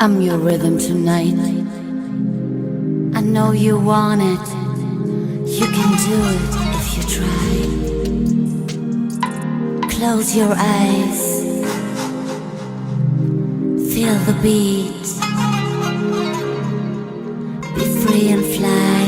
I'm your rhythm tonight. I know you want it. You can do it if you try. Close your eyes. Feel the beat. Be free and fly.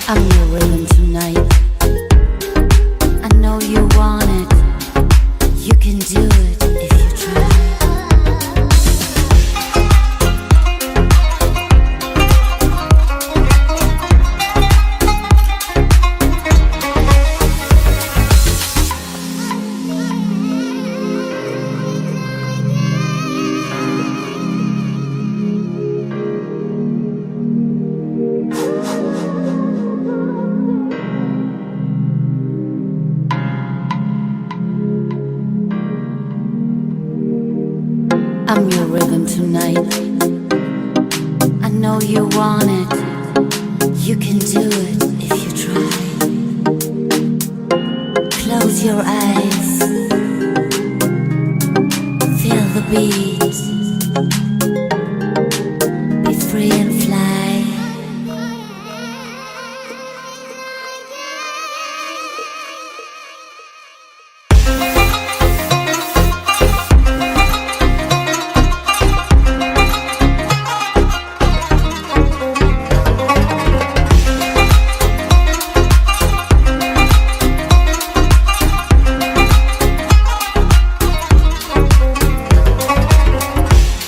I'm your rhythm tonight. I know you want it. You can do it if you try. I'm your rhythm tonight. I know you want it. You can do it if you try. Close your eyes. Feel the beat. Be free and fly.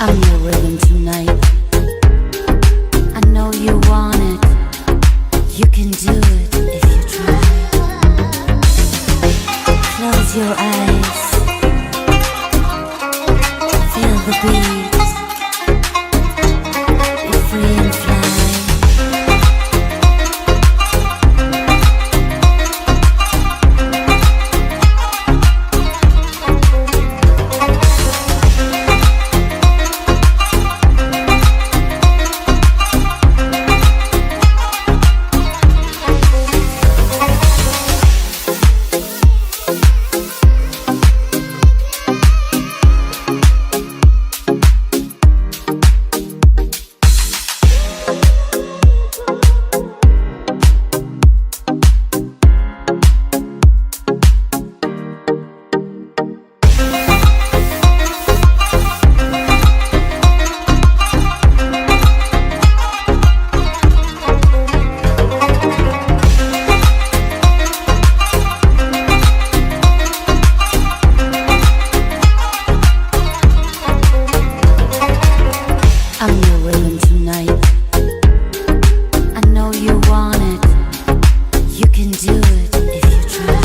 I'm your rhythm tonight. I know you want it. You can do it if you try. Close your eyes. Feel the beat. Be free and fly. I'm your rhythm tonight. I know you want it. You can do it if you try.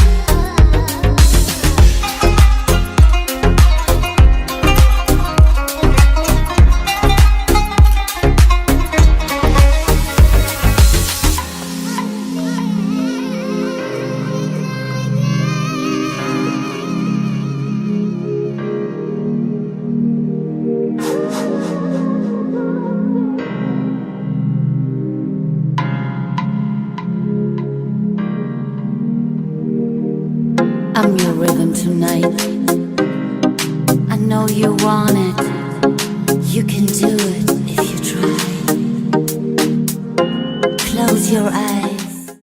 I'm your rhythm tonight. I know you want it. You can do it if you try. Close your eyes.